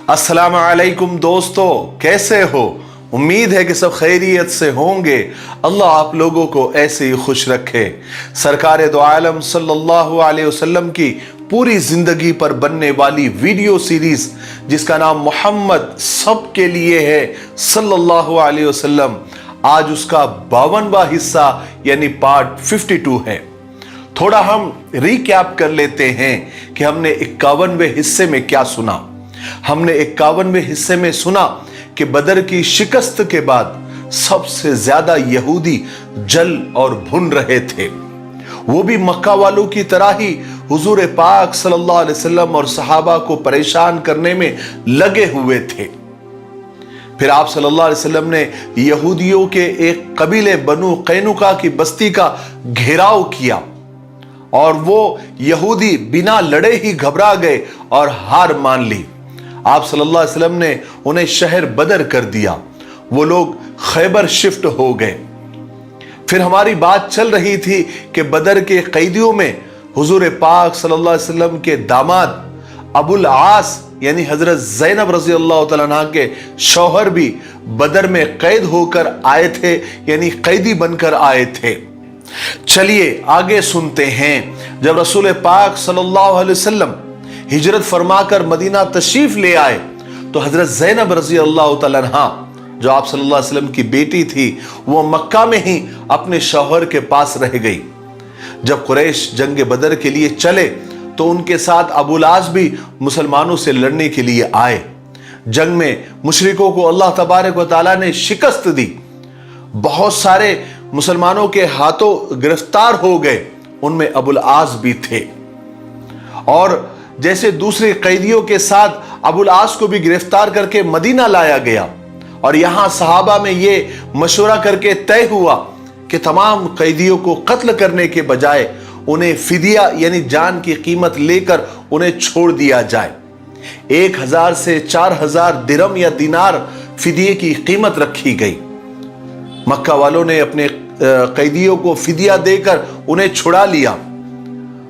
अस्सलाम वालेकुम दोस्तों, कैसे हो? उम्मीद है कि सब खैरियत से होंगे। अल्लाह आप लोगों को ऐसे ही खुश रखे। सरकार दो आलम सल्लल्लाहु अलैहि वसल्लम की पूरी जिंदगी पर बनने वाली वीडियो सीरीज जिसका नाम मोहम्मद सबके लिए है सल्लल्लाहु अलैहि वसल्लम, आज उसका 52वां हिस्सा यानी पार्ट 52 है। थोड़ा हम रिकैप कर लेते हैं कि हमने 51वें हिस्से में क्या सुना। हमने 51वें हिस्से में सुना कि बदर की शिकस्त के बाद सबसे ज्यादा यहूदी जल और भुन रहे थे, वो भी मक्का वालों की तरह ही हुजूर पाक सल्लल्लाहु अलैहि वसल्लम और सहाबा को परेशान करने में लगे हुए थे। फिर आप सल्लल्लाहु अलैहि वसल्लम ने यहूदियों के एक कबीले बनु कैनुका की बस्ती का घेराव किया और वो यहूदी बिना लड़े ही घबरा गए और हार मान ली। आप सल्लल्लाहु अलैहि वसल्लम ने उन्हें शहर बदर कर दिया, वो लोग खैबर शिफ्ट हो गए। फिर हमारी बात चल रही थी कि बदर के कैदियों में हुजूर पाक सल्लल्लाहु अलैहि वसल्लम के दामाद अबुल आस यानी हजरत ज़ैनब रज़ी अल्लाह तआला अन्हा के शौहर भी बदर में कैद होकर आए थे, यानी कैदी बनकर आए थे। चलिए आगे सुनते हैं। जब रसूल पाक सल्लल्लाहु अलैहि वसल्लम हिजरत फरमाकर मदीना तशरीफ ले आए तो हजरत ज़ैनब रज़ी अल्लाह तआला अन्हा जो आप सल्लल्लाहु अलैहि वसल्लम की बेटी थी, वो मक्का में ही अपने शौहर के पास रह गई। जब कुरैश जंग बदर के लिए चले तो उनके साथ अबुल आस भी मुसलमानों से लड़ने के लिए आए। जंग में मुशरिकों को अल्लाह तबारक व तआला ने शिकस्त दी, बहुत सारे मुसलमानों के हाथों गिरफ्तार हो गए, उनमें अबुल आस भी थे। और जैसे दूसरे कैदियों के साथ अबुल आस को भी गिरफ्तार करके मदीना लाया गया और यहां सहाबा में ये मशवरा करके तय हुआ कि तमाम कैदियों को कत्ल करने के बजाय उन्हें फिदिया यानी जान की कीमत लेकर उन्हें छोड़ दिया जाए। 1000 से 4000 दिरहम या दिनार फिदिये की कीमत रखी गई। मक्का वालों ने अपने कैदियों को फिदिया देकर उन्हें छुड़ा लिया।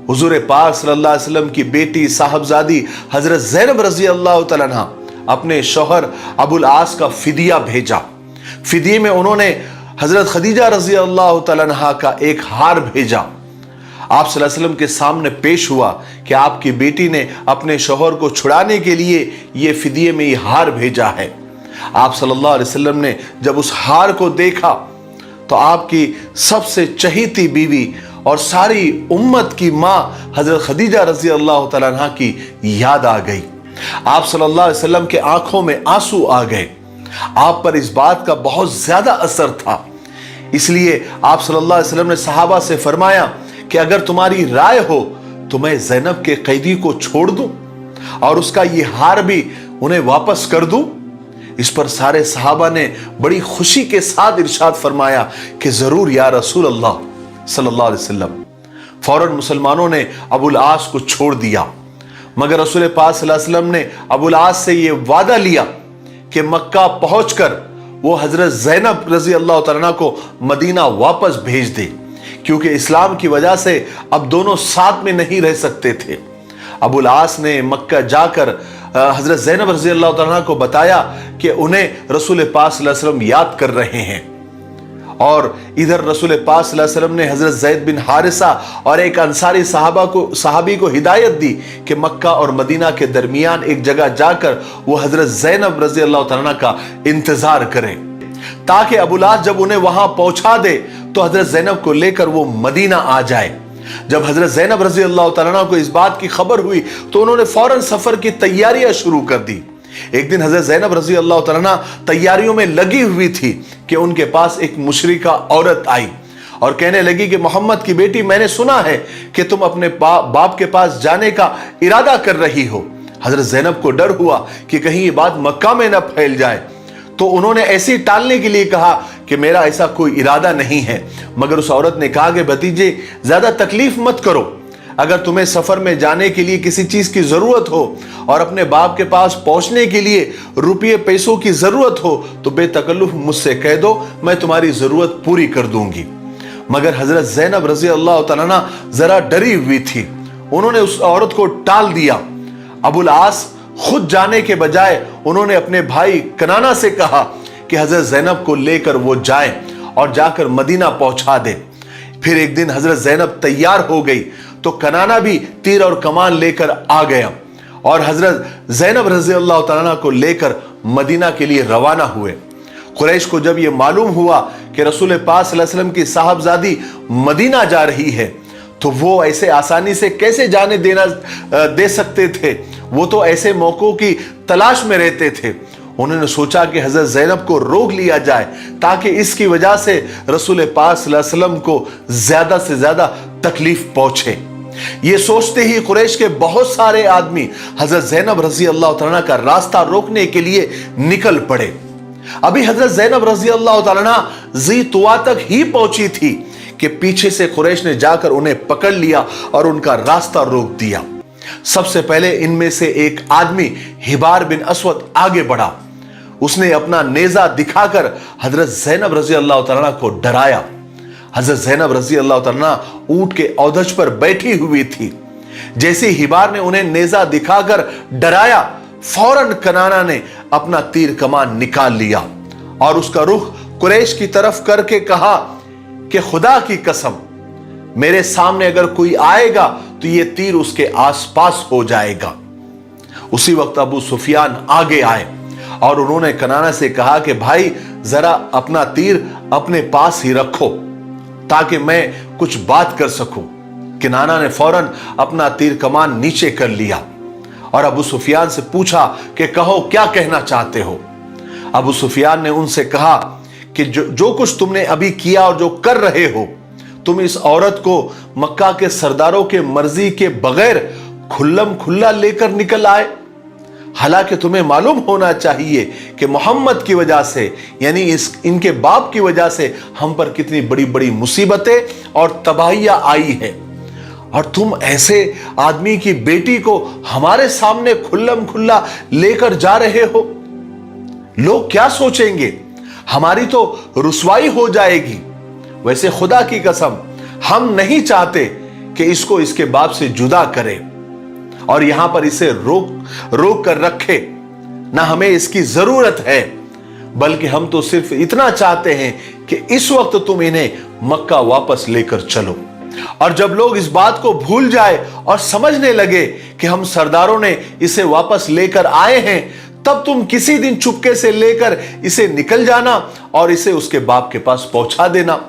हुजूर पाक सल्लल्लाहु अलैहि वसल्लम की बेटी साहबजादी हजरत ज़ैनब रज़ी अल्लाह तआला अन्हा अपने शौहर अबुल आस का फिदिया भेजा। फिदिये में उन्होंने हजरत खदीजा रज़ी अल्लाह तआला अन्हा का एक हार भेजा। आप सल्लल्लाहु अलैहि वसल्लम के सामने पेश हुआ कि आपकी बेटी ने अपने शौहर को छुड़ाने के लिए ये फिदिये में ये हार भेजा है। आप सल्लल्लाहु अलैहि वसल्लम ने जब उस हार को देखा तो आपकी सबसे चहीती बीवी और सारी उम्मत की मां हजरत खदीजा रज़ी अल्लाह तआला अन्हा की याद आ गई। आप सल्लल्लाहु अलैहि वसल्लम के आंखों में आंसू आ गए। आप पर इस बात का बहुत ज्यादा असर था, इसलिए आप सल्लल्लाहु अलैहि वसल्लम ने सहाबा से फरमाया कि अगर तुम्हारी राय हो तो मैं ज़ैनब के कैदी को छोड़ दूं और उसका ये हार भी उन्हें वापस कर दूं। इस पर सारे सहाबा ने बड़ी खुशी के साथ इरशाद फरमाया कि जरूर या रसूल अल्लाह सल्लल्लाहु अलैहि वसल्लम। फौरन मुसलमानों ने अबुल आस को छोड़ दिया, मगर रसूल पाक सल्लल्लाहु अलैहि वसल्लम ने अबुल आस से यह वादा लिया कि मक्का पहुंचकर वो हजरत ज़ैनब रज़ी अल्लाह तआला अन्हा को मदीना वापस भेज दे, क्योंकि इस्लाम की वजह से अब दोनों साथ में नहीं रह सकते थे। अबुल आस ने मक्का जाकर हजरत ज़ैनब रज़ी अल्लाह तआला अन्हा को बताया कि उन्हें रसूल पाक सल्लल्लाहु अलैहि वसल्लम याद कर रहे हैं। और इधर रसूल पाक सल्लल्लाहु अलैहि वसल्लम ने हजरत ज़ैद बिन हारिसा और एक अंसारी सहाबी को हिदायत दी कि मक्का और मदीना के दरमियान एक जगह जाकर वो हजरत ज़ैनब रज़ी अल्लाह तआला अन्हा का इंतजार करें, ताकि अबुल आस जब उन्हें वहां पहुंचा दे तो हजरत ज़ैनब को लेकर वो मदीना आ जाए। जब हजरत ज़ैनब रज़ी अल्लाह तआला अन्हा को इस बात की खबर हुई तो उन्होंने फौरन सफर की तैयारियां शुरू कर दी। एक दिन हजरत ज़ैनब रज़ी अल्लाह तआला अन्हा तैयारियों में लगी हुई थी कि उनके पास एक मुशरिका औरत आई और कहने लगी कि मोहम्मद की बेटी, मैंने सुना है कि तुम अपने बाप के पास जाने का इरादा कर रही हो। हजरत ज़ैनब को डर हुआ कि कहीं ये बात मक्का में न फैल जाए, तो उन्होंने ऐसे टालने के लिए कहा कि मेरा ऐसा कोई इरादा नहीं है। मगर उस औरत ने कहा कि भतीजे ज्यादा तकलीफ मत करो, अगर तुम्हें सफर में जाने के लिए किसी चीज की जरूरत हो और अपने बाप के पास पहुंचने के लिए रुपये पैसों की जरूरत हो तो बेतकल्लुफ मुझसे कह दो, मैं तुम्हारी जरूरत पूरी कर दूंगी। मगर हजरत ज़ैनब रज़ी अल्लाह तआला अन्हा जरा डरी हुई थी, उन्होंने उस औरत को टाल दिया। अबुल आस खुद जाने के बजाय उन्होंने अपने भाई कनाना से कहा कि हजरत ज़ैनब को लेकर वो जाएं और जाकर मदीना पहुंचा दें। फिर एक दिन हजरत ज़ैनब तैयार हो गई तो कनाना भी तीर और कमान लेकर आ गया और हजरत ज़ैनब रज़ी अल्लाह तआला को लेकर मदीना के लिए रवाना हुए। कुरैश को जब यह मालूम हुआ कि रसूल पाक सल्लल्लाहु अलैहि वसल्लम की साहबजादी मदीना जा रही है तो वो ऐसे आसानी से कैसे जाने दे सकते थे। वो तो ऐसे मौकों की तलाश में रहते थे। उन्होंने सोचा कि हजरत ज़ैनब को रोक लिया जाए ताकि इसकी वजह से रसूल पाक सल्लल्लाहु अलैहि वसल्लम को ज्यादा से ज्यादा तकलीफ पहुंचे। ये सोचते ही कुरैश के बहुत सारे आदमी हजरत ज़ैनब रज़ी अल्लाह तआला का रास्ता रोकने के लिए निकल पड़े। अभी हजरत ज़ैनब रज़ी अल्लाह तआला ज़ी तुआ तक ही पहुंची थी कि पीछे से कुरैश ने जाकर उन्हें पकड़ लिया और उनका रास्ता रोक दिया। सबसे पहले इनमें से एक आदमी हिबार बिन अस्वद आगे बढ़ा। उसने अपना नेजा दिखाकर हजरत ज़ैनब रज़ी अल्लाह तआला को डराया। हजरत ज़ैनब रज़ी अल्लाह तआला ऊंट के औदज पर बैठी हुई थी। जैसे हिबार ने उन्हें नेजा दिखाकर डराया, फौरन कनाना ने अपना तीर कमान निकाल लिया और उसका रुख कुरैश की तरफ करके कहा कि खुदा की कसम, मेरे सामने अगर कोई आएगा तो ये तीर उसके आसपास हो जाएगा। उसी वक्त अबू सुफियान आगे आए और उन्होंने कनाना से कहा कि भाई जरा अपना तीर अपने पास ही रखो ताकि मैं कुछ बात कर सकूं। कनाना ने फौरन अपना तीर कमान नीचे कर लिया और अबू सुफियान से पूछा कि कहो क्या कहना चाहते हो। अबू सुफियान ने उनसे कहा कि जो कुछ तुमने अभी किया और जो कर रहे हो, तुम इस औरत को मक्का के सरदारों के मर्जी के बगैर खुल्लम खुल्ला लेकर निकल आए। हालांकि तुम्हें मालूम होना चाहिए कि मोहम्मद की वजह से यानी इनके बाप की वजह से हम पर कितनी बड़ी बड़ी मुसीबतें और तबाहियां आई है, और तुम ऐसे आदमी की बेटी को हमारे सामने खुल्लम खुल्ला लेकर जा रहे हो। लोग क्या सोचेंगे, हमारी तो रुसवाई हो जाएगी। वैसे खुदा की कसम, हम नहीं चाहते कि इसको इसके बाप से जुदा करे और यहां पर इसे रोक कर रखे। ना हमें इसकी जरूरत है, बल्कि हम तो सिर्फ इतना चाहते हैं कि इस वक्त तुम इन्हें मक्का वापस लेकर चलो। और जब लोग इस बात को भूल जाए और समझने लगे कि हम सरदारों ने इसे वापस लेकर आए हैं, तब तुम किसी दिन चुपके से लेकर इसे निकल जाना और इसे उसके बाप के पास पहुंचा देना।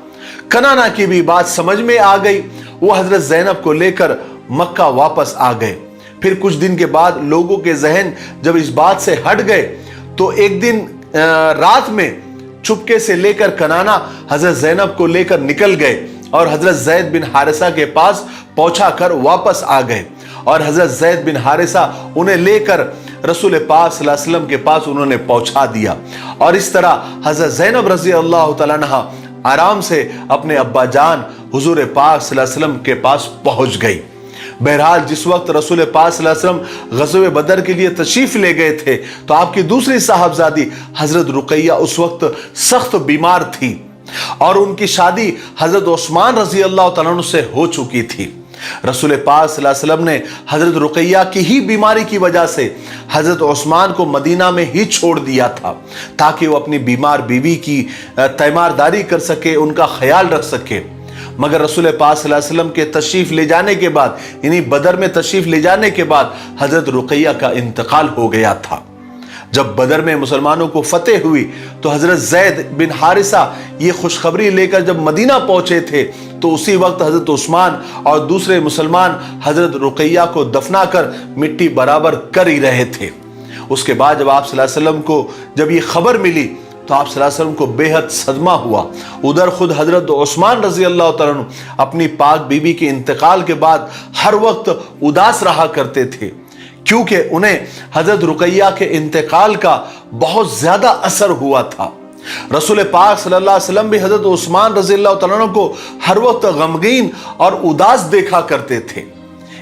कनाना की भी बात समझ में आ गई। वो हजरत ज़ैनब को लेकर मक्का वापस आ गए। फिर कुछ दिन के बाद लोगों के जहन जब इस बात से हट गए तो एक दिन रात में चुपके से लेकर कनाना हजरत ज़ैनब को लेकर निकल गए और हजरत ज़ैद बिन हारिसा के पास पहुंचा कर वापस आ गए और हजरत ज़ैद बिन हारिसा उन्हें लेकर रसूल पाक सल्लल्लाहु अलैहि वसल्लम के पास उन्होंने पहुंचा दिया। और इस तरह हजरत ज़ैनब रज़ी अल्लाह तआला अन्हा आराम से अपने अब्बा जान हुजूर पाक सल्लल्लाहु अलैहि वसल्लम के पास पहुंच गई। बहरहाल जिस वक्त रसूल पाक सल्लल्लाहु अलैहि वसल्लम ग़ज़वे बदर के लिए तशरीफ ले गए थे तो आपकी दूसरी साहबजादी हजरत रुकैया उस वक्त सख्त बीमार थी और उनकी शादी हजरत उस्मान रज़ी अल्लाह तआला अन्हु से हो चुकी थी। रसूल पाक सल्लल्लाहु अलैहि वसल्लम ने हजरत रुकैया की ही बीमारी की वजह से हजरत उस्मान को मदीना में ही छोड़ दिया था ताकि वो अपनी बीमार बीवी की तीमारदारी कर सके, उनका ख्याल रख सके। मगर रसूल पाक सल्लल्लाहु अलैहि वसल्लम के तशरीफ ले जाने के बाद, यानी बदर में तशरीफ ले जाने के बाद हजरत रुकैया का इंतकाल हो गया था। जब बदर में मुसलमानों को फतेह हुई तो हजरत ज़ैद बिन हारिसा ये खुशखबरी लेकर जब मदीना पहुंचे थे तो उसी वक्त हजरत उस्मान और दूसरे मुसलमान हजरत रुकैया को दफना कर मिट्टी बराबर कर ही रहे थे। उसके बाद जब आप सल्लल्लाहु अलैहि वसल्लम को जब ये खबर मिली तो आप सल्लल्लाहु अलैहि वसल्लम को बेहद सदमा हुआ। उधर खुद हजरत उस्मान रज़ी अल्लाह तआला अन्हु अपनी पाक बीबी के इंतकाल के बाद हर वक्त उदास रहा करते थे, क्योंकि उन्हें हजरत रुकैया के इंतकाल का बहुत ज्यादा असर हुआ था। रसूल पाक सल्लल्लाहु अलैहि वसल्लम भी हजरत उस्मान रज़ी अल्लाह तआला अन्हु को हर वक्त गमगीन और उदास देखा करते थे।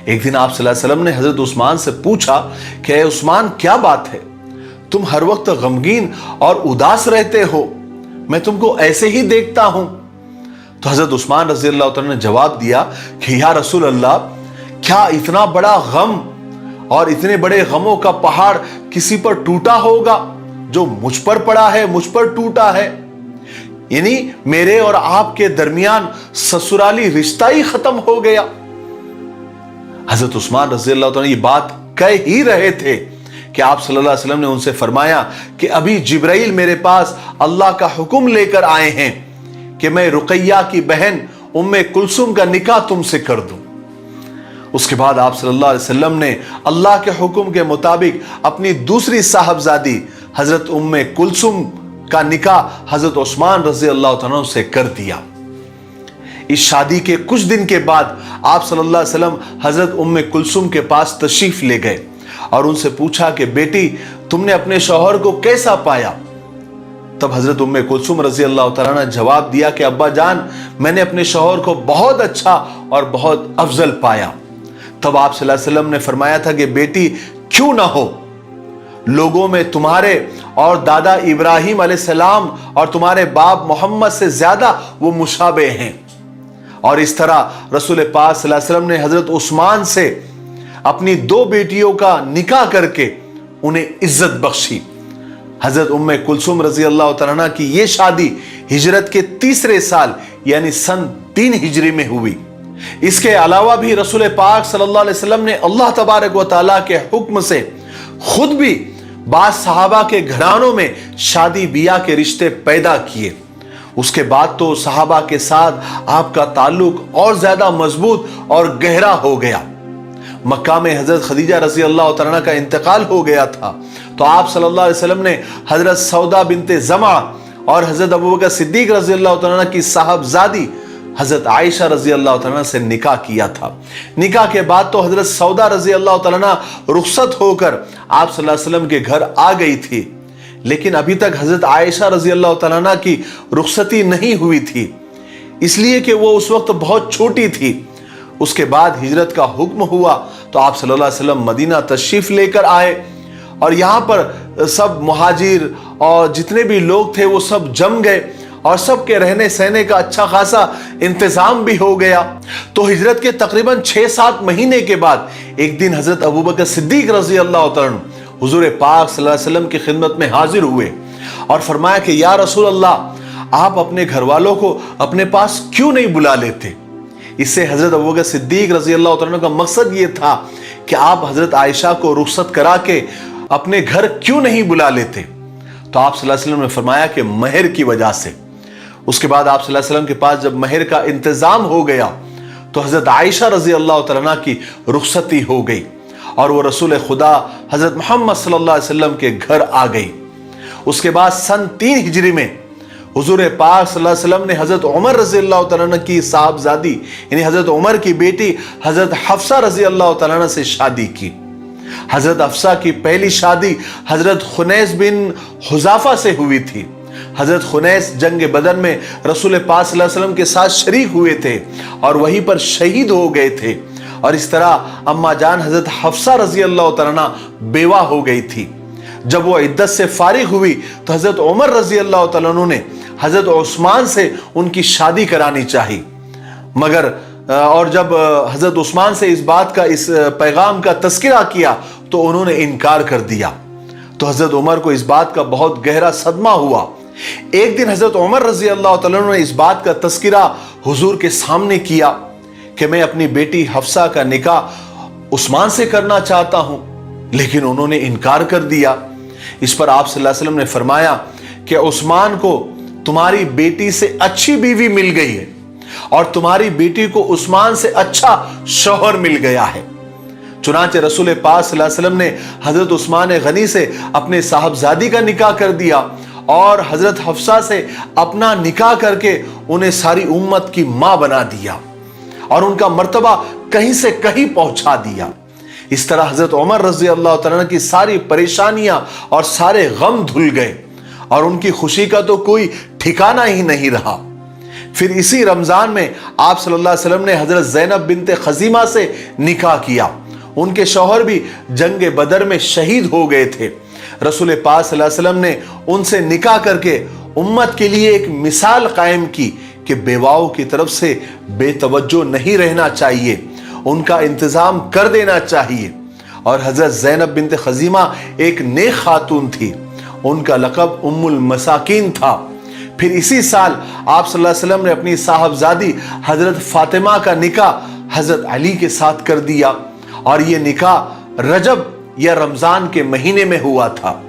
एक दिन आप सल्लल्लाहु अलैहि वसल्लम ने हजरत उस्मान से पूछा कि ऐ उस्मान, क्या बात है, तुम हर वक्त गमगीन और उदास रहते हो, मैं तुमको ऐसे ही देखता हूं। तो हजरत उस्मान रज़ी अल्लाह तआला ने जवाब दिया कि या रसूल अल्लाह, क्या इतना बड़ा गम اور اتنے بڑے غموں کا پہاڑ کسی پر ٹوٹا ہوگا جو مجھ پر پڑا ہے، مجھ پر ٹوٹا ہے؟ یعنی میرے اور آپ کے درمیان سسرالی رشتہ ہی ختم ہو گیا۔ حضرت عثمان رضی اللہ تعالیٰ یہ بات کہہ ہی رہے تھے کہ آپ صلی اللہ علیہ وسلم نے ان سے فرمایا کہ ابھی جبرائیل میرے پاس اللہ کا حکم لے کر آئے ہیں کہ میں رقیہ کی بہن ام کلثوم کا نکاح تم سے کر دوں۔ اس کے بعد آپ صلی اللہ علیہ وسلم نے اللہ کے حکم کے مطابق اپنی دوسری صاحبزادی حضرت ام کلثوم کا نکاح حضرت عثمان رضی اللہ تعالیٰ سے کر دیا۔ اس شادی کے کچھ دن کے بعد آپ صلی اللہ علیہ وسلم حضرت ام کلثوم کے پاس تشریف لے گئے اور ان سے پوچھا کہ بیٹی تم نے اپنے شوہر کو کیسا پایا؟ تب حضرت ام کلثوم رضی اللہ تعالیٰ نے جواب دیا کہ ابا جان میں نے اپنے شوہر کو بہت اچھا اور بہت افضل پایا۔ تب آپ صلی اللہ علیہ وسلم نے فرمایا تھا کہ بیٹی کیوں نہ ہو، لوگوں میں تمہارے اور دادا ابراہیم علیہ السلام اور تمہارے باپ محمد سے زیادہ وہ مشابہ ہیں۔ اور اس طرح رسول پاک صلی اللہ علیہ وسلم نے حضرت عثمان سے اپنی دو بیٹیوں کا نکاح کر کے انہیں عزت بخشی۔ حضرت ام کلثوم رضی اللہ تعالیٰ کی یہ شادی ہجرت کے تیسرے سال یعنی سن 3 ہجری میں ہوئی۔ اس کے علاوہ بھی رسول پاک صلی اللہ علیہ وسلم نے اللہ تبارک و تعالیٰ کے حکم سے خود بھی بعض صحابہ کے گھرانوں میں شادی بیاہ کے رشتے پیدا کیے۔ اس کے بعد تو صحابہ کے ساتھ آپ کا تعلق اور زیادہ مضبوط اور گہرا ہو گیا۔ مکہ میں حضرت خدیجہ رضی اللہ تعالیٰ کا انتقال ہو گیا تھا تو آپ صلی اللہ علیہ وسلم نے حضرت سودا بنت زمعہ اور حضرت ابوبکر صدیق رضی اللہ تعالیٰ کی صاحبزادی حضرت عائشہ رضی اللہ تعالیٰ سے نکاح کیا تھا۔ نکاح کے بعد تو حضرت سودا رضی اللہ تعالیٰ رخصت ہو کر آپ صلی اللہ علیہ وسلم کے گھر آ گئی تھی، لیکن ابھی تک حضرت عائشہ رضی اللہ تعالیٰ کی رخصتی نہیں ہوئی تھی، اس لیے کہ وہ اس وقت بہت چھوٹی تھی۔ اس کے بعد ہجرت کا حکم ہوا تو آپ صلی اللہ علیہ وسلم مدینہ تشریف لے کر آئے اور یہاں پر سب مہاجر اور جتنے بھی لوگ تھے وہ سب جم گئے اور سب کے رہنے سہنے کا اچھا خاصا انتظام بھی ہو گیا۔ تو ہجرت کے تقریباً 6-7 مہینے کے بعد ایک دن حضرت ابوبکر صدیق رضی اللہ تعالیٰ حضور پاک صلی اللہ علیہ وسلم کی خدمت میں حاضر ہوئے اور فرمایا کہ یا رسول اللہ آپ اپنے گھر والوں کو اپنے پاس کیوں نہیں بلا لیتے؟ اس سے حضرت ابوبکر صدیق رضی اللہ تعالیٰ کا مقصد یہ تھا کہ آپ حضرت عائشہ کو رخصت کرا کے اپنے گھر کیوں نہیں بلا لیتے؟ تو آپ صلی اللہ علیہ وسلم نے فرمایا کہ مہر کی وجہ سے۔ اس کے بعد آپ صلی اللہ علیہ وسلم کے پاس جب مہر کا انتظام ہو گیا تو حضرت عائشہ رضی اللہ تعالیٰ کی رخصتی ہو گئی اور وہ رسول خدا حضرت محمد صلی اللہ علیہ وسلم کے گھر آ گئی۔ اس کے بعد سن 3 ہجری میں حضور پاک صلی اللہ علیہ وسلم نے حضرت عمر رضی اللہ تعالیٰ کی صاحبزادی یعنی حضرت عمر کی بیٹی حضرت حفصہ رضی اللہ تعالیٰ سے شادی کی۔ حضرت حفصہ کی پہلی شادی حضرت خنیس بن حذافہ سے ہوئی تھی۔ حضرت خنیس جنگ بدر میں رسول پاک صلی اللہ علیہ وسلم کے ساتھ شریک ہوئے تھے اور وہیں پر شہید ہو گئے تھے، اور اس طرح اما جان حضرت حفصہ رضی اللہ تعالیٰ بیوہ ہو گئی تھی۔ جب وہ عدت سے فارغ ہوئی تو حضرت عمر رضی اللہ تعالیٰ نے حضرت عثمان سے ان کی شادی کرانی چاہی، مگر اور جب حضرت عثمان سے اس بات کا اس پیغام کا تذکرہ کیا تو انہوں نے انکار کر دیا۔ تو حضرت عمر کو اس بات کا بہت گہرا صدمہ ہوا۔ ایک دن حضرت عمر رضی اللہ تعالیٰ نے اس بات کا تذکرہ حضور کے سامنے کیا کہ میں اپنی بیٹی حفصہ کا نکاح عثمان سے کرنا چاہتا ہوں، لیکن انہوں نے انکار کر دیا۔ اس پر آپ صلی اللہ علیہ وسلم نے فرمایا کہ عثمان کو تمہاری بیٹی سے اچھی بیوی مل گئی ہے اور تمہاری بیٹی کو عثمان سے اچھا شوہر مل گیا ہے۔ چنانچہ رسول پاک صلی اللہ علیہ وسلم نے حضرت عثمان غنی سے اپنے صاحبزادی کا نکاح کر دیا اور حضرت حفصہ سے اپنا نکاح کر کے انہیں ساری امت کی ماں بنا دیا اور ان کا مرتبہ کہیں سے کہیں پہنچا دیا۔ اس طرح حضرت عمر رضی اللہ تعالیٰ کی ساری پریشانیاں اور سارے غم دھل گئے اور ان کی خوشی کا تو کوئی ٹھکانہ ہی نہیں رہا۔ پھر اسی رمضان میں آپ صلی اللہ علیہ وسلم نے حضرت زینب بنت خزیمہ سے نکاح کیا۔ ان کے شوہر بھی جنگ بدر میں شہید ہو گئے تھے۔ رسول پاک صلی اللہ علیہ وسلم نے ان سے نکاح کر کے امت کے لیے ایک مثال قائم کی کہ بیواؤں کی طرف سے بے توجہ نہیں رہنا چاہیے، ان کا انتظام کر دینا چاہیے और हजरत ज़ैनब बिन्त खज़ीमा एक नेक खातून थी, उनका लक़ब उम्मुल मसाकीन था। फिर इसी साल आप सल्लल्लाहु अलैहि वसल्लम ने अपनी साहबजादी हजरत फातिमा का निकाह हजरत अली के साथ कर दिया, और ये निकाह रजब या रमजान के महीने में हुआ था।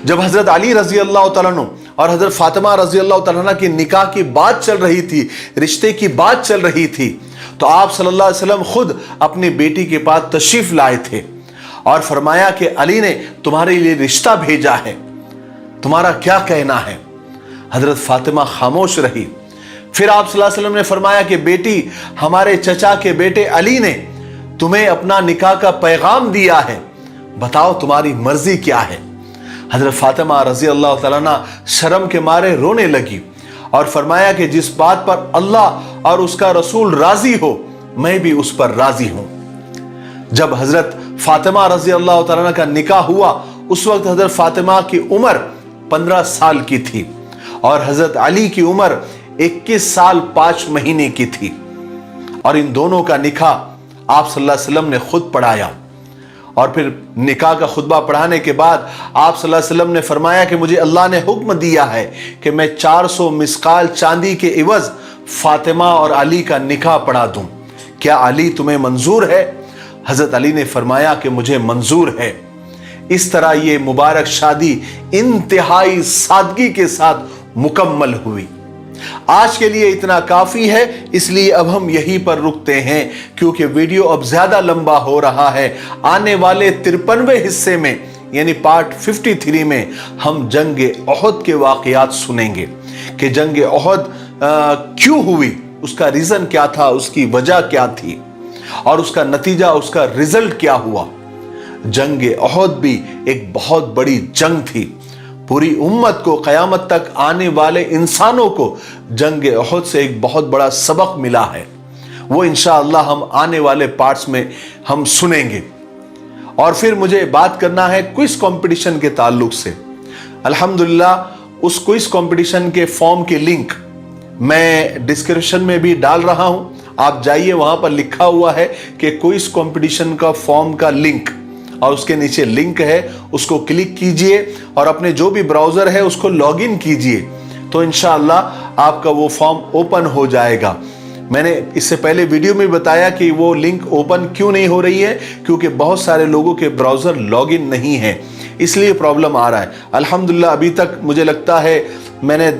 जब हजरत अली रजी अल्लाह तआला अन्हु और हजरत फातिमा रजी अल्लाह तआला अन्हा की निकाह की बात चल रही थी, रिश्ते की बात चल रही थी, तो आप सल्लल्लाहु अलैहि वसल्लम खुद अपनी बेटी के पास तशरीफ लाए थे और फरमाया कि अली ने तुम्हारे लिए रिश्ता भेजा है, तुम्हारा क्या कहना है। हजरत फातिमा खामोश रही। फिर आप सल्लल्लाहु अलैहि वसल्लम ने फरमाया कि बेटी, हमारे चचा के बेटे अली ने तुम्हें अपना निकाह का पैगाम दिया है, बताओ तुम्हारी मर्जी क्या है। हजरत फातिमा रजी अल्लाह तआला अन्हा शर्म के मारे रोने लगी और फरमाया कि जिस बात पर अल्लाह और उसका रसूल राजी हो, मैं भी उस पर राजी हूं। जब हजरत फातिमा रजी अल्लाह तआला अन्हा का निकाह हुआ, उस वक्त हजरत फातिमा की उम्र 15 साल की थी और हजरत अली की उम्र 21 साल 5 महीने की थी, और इन दोनों का निकाह आप सल्लल्लाहु अलैहि वसल्लम ने खुद पढ़ाया। और फिर निकाह का खुतबा पढ़ाने के बाद आप सल्लल्लाहु अलैहि वसल्लम ने फरमाया कि मुझे अल्लाह ने हुक्म दिया है कि मैं 400 मिस्काल चांदी के इवज फातिमा और अली का निकाह पढ़ा दूं, क्या अली तुम्हें मंजूर है। हजरत अली ने फरमाया कि मुझे मंजूर है। इस तरह ये मुबारक शादी इंतहाई सादगी के साथ मुकम्मल हुई। आज के लिए इतना काफी है, इसलिए अब हम यहीं पर रुकते हैं, क्योंकि वीडियो अब ज्यादा लंबा हो रहा है। आने वाले 53वें हिस्से में यानी पार्ट 53 में हम जंग ओहद के वाकयात सुनेंगे कि जंग ओहद क्यों हुई, उसका रीजन क्या था, उसकी वजह क्या थी और उसका नतीजा, उसका रिजल्ट क्या हुआ। जंग ओहद भी एक बहुत बड़ी जंग थी। पूरी उम्मत को, क़यामत तक आने वाले इंसानों को जंग ओहद से एक बहुत बड़ा सबक मिला है। वो इंशाअल्लाह हम आने वाले पार्ट्स में हम सुनेंगे। और फिर मुझे बात करना है क्विज कंपटीशन के ताल्लुक से। अल्हम्दुलिल्लाह उस क्विज कंपटीशन के फॉर्म की लिंक मैं डिस्क्रिप्शन में भी डाल रहा हूं, आप जाइए, वहां पर लिखा हुआ है कि क्विज कंपटीशन का फॉर्म का लिंक, और उसके नीचे लिंक है, उसको क्लिक कीजिए और अपने जो भी ब्राउजर है उसको लॉगिन कीजिए, तो इंशाअल्लाह आपका वो फॉर्म ओपन हो जाएगा। मैंने इससे पहले वीडियो में बताया कि वो लिंक ओपन क्यों नहीं हो रही है, क्योंकि बहुत सारे लोगों के ब्राउजर लॉगिन नहीं है, इसलिए प्रॉब्लम आ रहा है। अल्हम्दुलिल्लाह अभी तक मुझे लगता है मैंने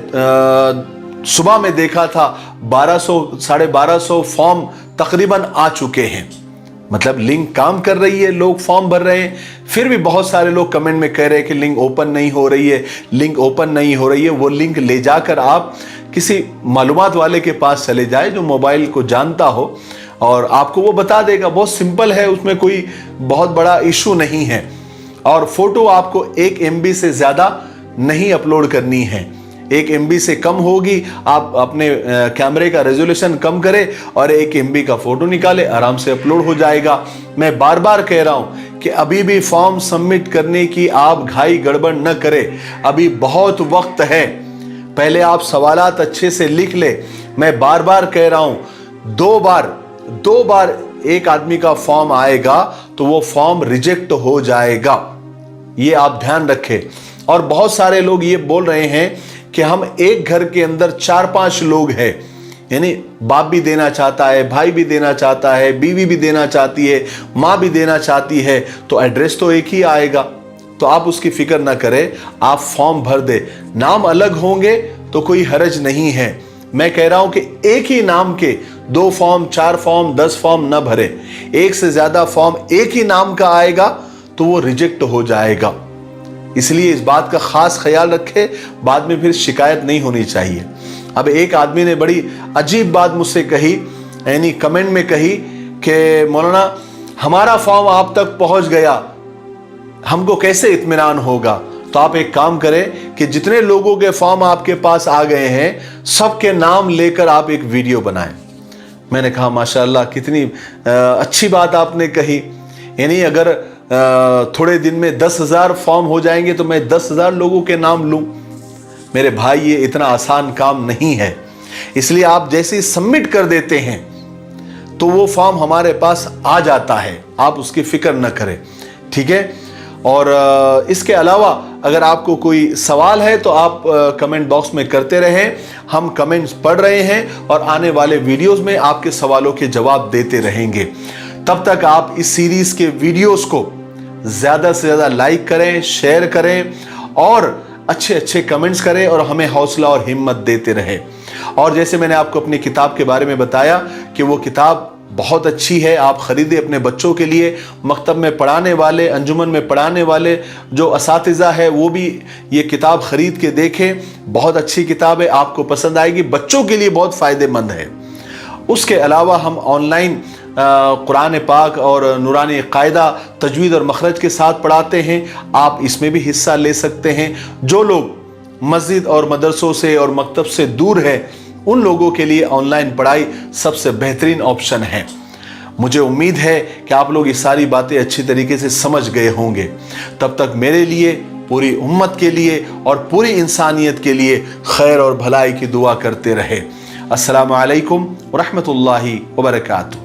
सुबह में देखा था 1200-1250 फॉर्म तकरीबन आ चुके हैं, मतलब लिंक काम कर रही है, लोग फॉर्म भर रहे हैं। फिर भी बहुत सारे लोग कमेंट में कह रहे हैं कि लिंक ओपन नहीं हो रही है, लिंक ओपन नहीं हो रही है। वो लिंक ले जाकर आप किसी मालूमात वाले के पास चले जाए जो मोबाइल को जानता हो, और आपको वो बता देगा। बहुत सिंपल है, उसमें कोई बहुत बड़ा इशू नहीं है। और फोटो आपको 1 MB से ज़्यादा नहीं अपलोड करनी है, 1 MB से कम होगी। आप अपने कैमरे का रेजोल्यूशन कम करें और 1 MB का फोटो निकाले, आराम से अपलोड हो जाएगा। मैं बार बार कह रहा हूं कि अभी भी फॉर्म सबमिट करने की आप घाई गड़बड़ न करें, अभी बहुत वक्त है। पहले आप सवालात अच्छे से लिख ले। मैं बार बार कह रहा हूं, दो बार एक आदमी का फॉर्म आएगा तो वो फॉर्म रिजेक्ट हो जाएगा, ये आप ध्यान रखें। और बहुत सारे लोग ये बोल रहे हैं कि हम एक घर के अंदर 4-5 लोग हैं, यानी बाप भी देना चाहता है, भाई भी देना चाहता है, बीवी भी देना चाहती है, माँ भी देना चाहती है, तो एड्रेस तो एक ही आएगा। तो आप उसकी फिक्र ना करें, आप फॉर्म भर दे। नाम अलग होंगे तो कोई हर्ज नहीं है। मैं कह रहा हूं कि एक ही नाम के 2 फॉर्म, 4 फॉर्म, 10 फॉर्म न भरे। एक से ज्यादा फॉर्म एक ही नाम का आएगा तो वो रिजेक्ट हो जाएगा। इसलिए इस बात का खास ख्याल रखें, बाद में फिर शिकायत नहीं होनी चाहिए। अब एक आदमी ने बड़ी अजीब बात मुझसे कही, यानी कमेंट में कही कि मौलाना हमारा फॉर्म आप तक पहुंच गया, हमको कैसे इत्मीनान होगा। तो आप एक काम करें कि जितने लोगों के फॉर्म आपके पास आ गए हैं सबके नाम लेकर आप एक वीडियो बनाएं। मैंने कहा माशाअल्लाह कितनी अच्छी बात आपने कही, यानी अगर थोड़े दिन में 10,000 फॉर्म हो जाएंगे तो मैं 10,000 लोगों के नाम लूं। मेरे भाई ये इतना आसान काम नहीं है, इसलिए आप जैसे ही सबमिट कर देते हैं तो वो फॉर्म हमारे पास आ जाता है, आप उसकी फिक्र न करें। ठीक है। और इसके अलावा अगर आपको कोई सवाल है तो आप कमेंट बॉक्स में करते रहें, हम कमेंट्स पढ़ रहे हैं और आने वाले वीडियोस में आपके सवालों के जवाब देते रहेंगे। तब तक आप इस सीरीज के वीडियोस को ज़्यादा से ज़्यादा लाइक करें, शेयर करें और अच्छे अच्छे कमेंट्स करें और हमें हौसला और हिम्मत देते रहें। और जैसे मैंने आपको अपनी किताब के बारे में बताया कि वो किताब बहुत अच्छी है, आप ख़रीदें अपने बच्चों के लिए। मकतब में पढ़ाने वाले, अंजुमन में पढ़ाने वाले जो असातिज़ा है वो भी ये किताब ख़रीद के देखें। बहुत अच्छी किताब है, आपको पसंद आएगी, बच्चों के लिए बहुत फ़ायदेमंद है। उसके अलावा हम ऑनलाइन कुरान पाक और नूरानी कायदा तजवीद और मखरज के साथ पढ़ाते हैं, आप इसमें भी हिस्सा ले सकते हैं। जो लोग मस्जिद और मदरसों से और मकतब से दूर है उन लोगों के लिए ऑनलाइन पढ़ाई सबसे बेहतरीन ऑप्शन है। मुझे उम्मीद है कि आप लोग ये सारी बातें अच्छी तरीके से समझ गए होंगे। तब तक मेरे लिए, पूरी उम्मत के लिए और पूरी इंसानियत के लिए खैर और भलाई की दुआ करते रहे। अस्सलामु अलैकुम व रहमतुल्लाहि व बरकातुहू।